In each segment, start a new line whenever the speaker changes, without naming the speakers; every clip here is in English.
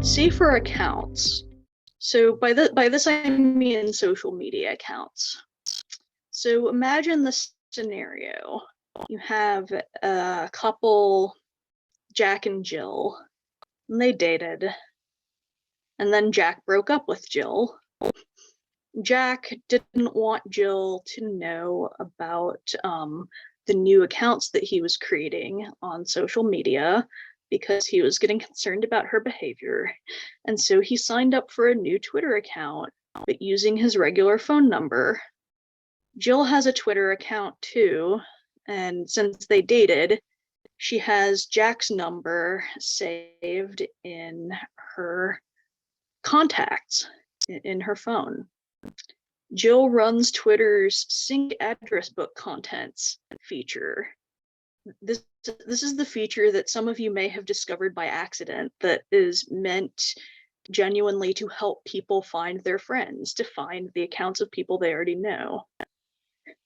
Safer accounts. So by this I mean social media accounts. So imagine this scenario. You have a couple, Jack and Jill, and they dated. And then Jack broke up with Jill. Jack didn't want Jill to know about the new accounts that he was creating on social media because he was getting concerned about her behavior. And so he signed up for a new Twitter account, but using his regular phone number. Jill has a Twitter account too, and since they dated, she has Jack's number saved in her contacts in her phone. Jill runs Twitter's sync address book contents feature. This is the feature that some of you may have discovered by accident that is meant genuinely to help people find their friends, to find the accounts of people they already know.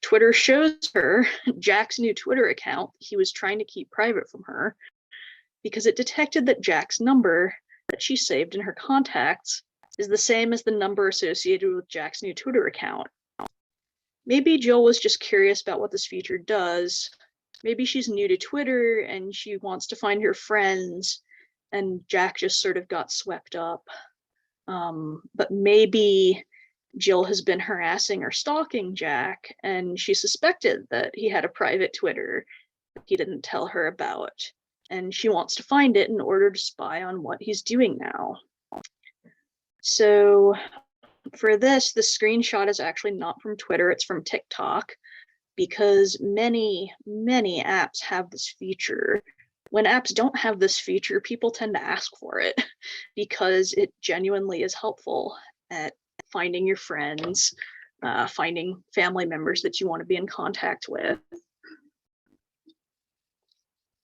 Twitter shows her Jack's new Twitter account he was trying to keep private from her because it detected that Jack's number that she saved in her contacts is the same as the number associated with Jack's new Twitter account. Maybe Jill was just curious about what this feature does. Maybe she's new to Twitter and she wants to find her friends, and Jack just sort of got swept up. But maybe Jill has been harassing or stalking Jack, and she suspected that he had a private Twitter that he didn't tell her about, and she wants to find it in order to spy on what he's doing now. So for this, the screenshot is actually not from Twitter, it's from TikTok, because many apps have this feature. When apps don't have this feature, people tend to ask for it because it genuinely is helpful at finding your friends, finding family members that you want to be in contact with.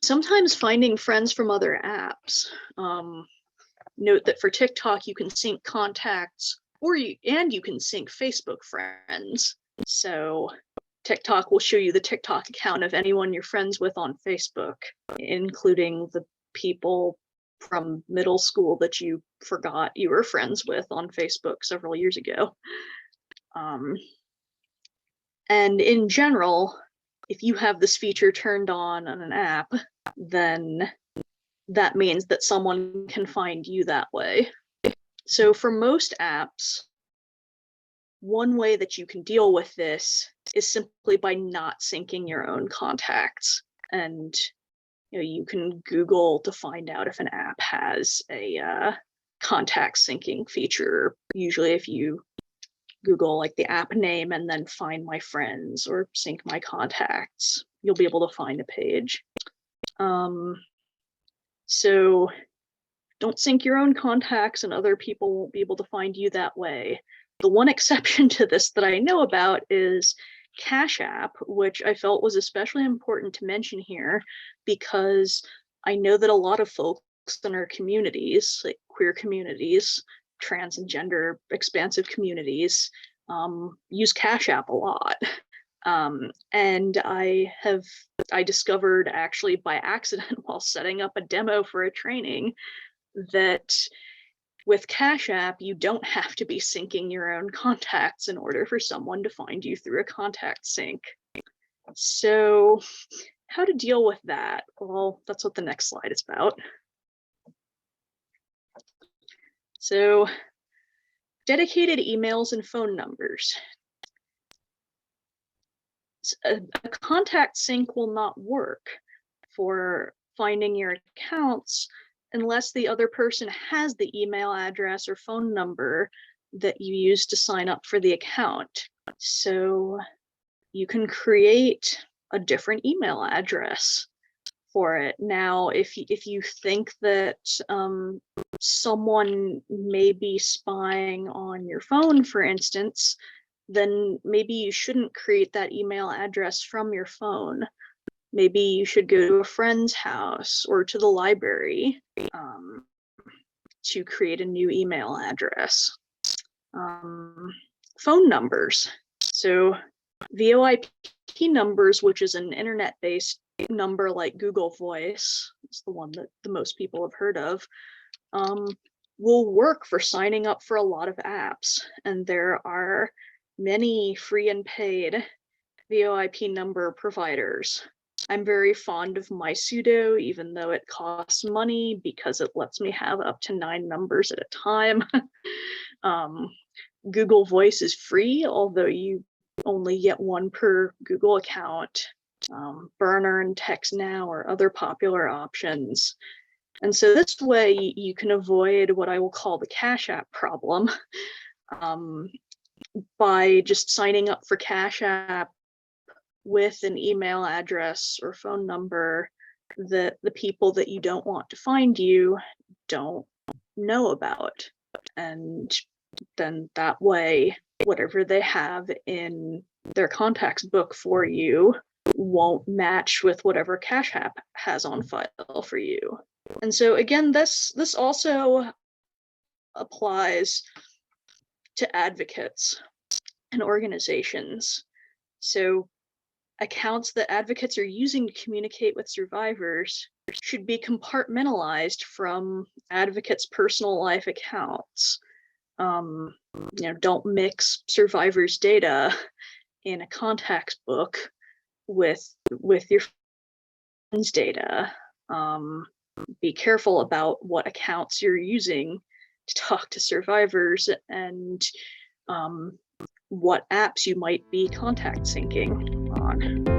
Sometimes finding friends from other apps. Note that for TikTok, you can sync contacts, and you can sync Facebook friends. So TikTok will show you the TikTok account of anyone you're friends with on Facebook, including the people from middle school that you forgot you were friends with on Facebook several years ago. And in general, if you have this feature turned on an app, then that means that someone can find you that way. So for most apps, one way that you can deal with this is simply by not syncing your own contacts. And you can Google to find out if an app has a contact syncing feature. Usually if you Google like the app name and then find my friends or sync my contacts, you'll be able to find a page. So don't sync your own contacts and other people won't be able to find you that way. The one exception to this that I know about is Cash App, which I felt was especially important to mention here because I know that a lot of folks in our communities, like queer communities, trans and gender expansive communities, use Cash App a lot. And I discovered actually by accident while setting up a demo for a training that with Cash App, you don't have to be syncing your own contacts in order for someone to find you through a contact sync. So how to deal with that? Well, that's what the next slide is about. So dedicated emails and phone numbers. A contact sync will not work for finding your accounts unless the other person has the email address or phone number that you used to sign up for the account. So you can create a different email address for it. Now, if you think that someone may be spying on your phone, for instance, then maybe you shouldn't create that email address from your phone. Maybe you should go to a friend's house or to the library to create a new email address. Phone numbers. So VoIP numbers, which is an internet-based number like Google Voice, is the one that the most people have heard of. will work for signing up for a lot of apps. And there are many free and paid VoIP number providers. I'm very fond of MySudo, even though it costs money because it lets me have up to 9 numbers at a time. Google Voice is free, although you only get 1 per Google account. Burner and TextNow are other popular options. And so this way you can avoid what I will call the Cash App problem by just signing up for Cash App with an email address or phone number that the people that you don't want to find you don't know about. And then that way, whatever they have in their contacts book for you won't match with whatever Cash App has on file for you. And so again, this also applies to advocates and organizations. So accounts that advocates are using to communicate with survivors should be compartmentalized from advocates' personal life accounts. Don't mix survivors' data in a contacts book with your friends' data. Be careful about what accounts you're using to talk to survivors and what apps you might be contact syncing on.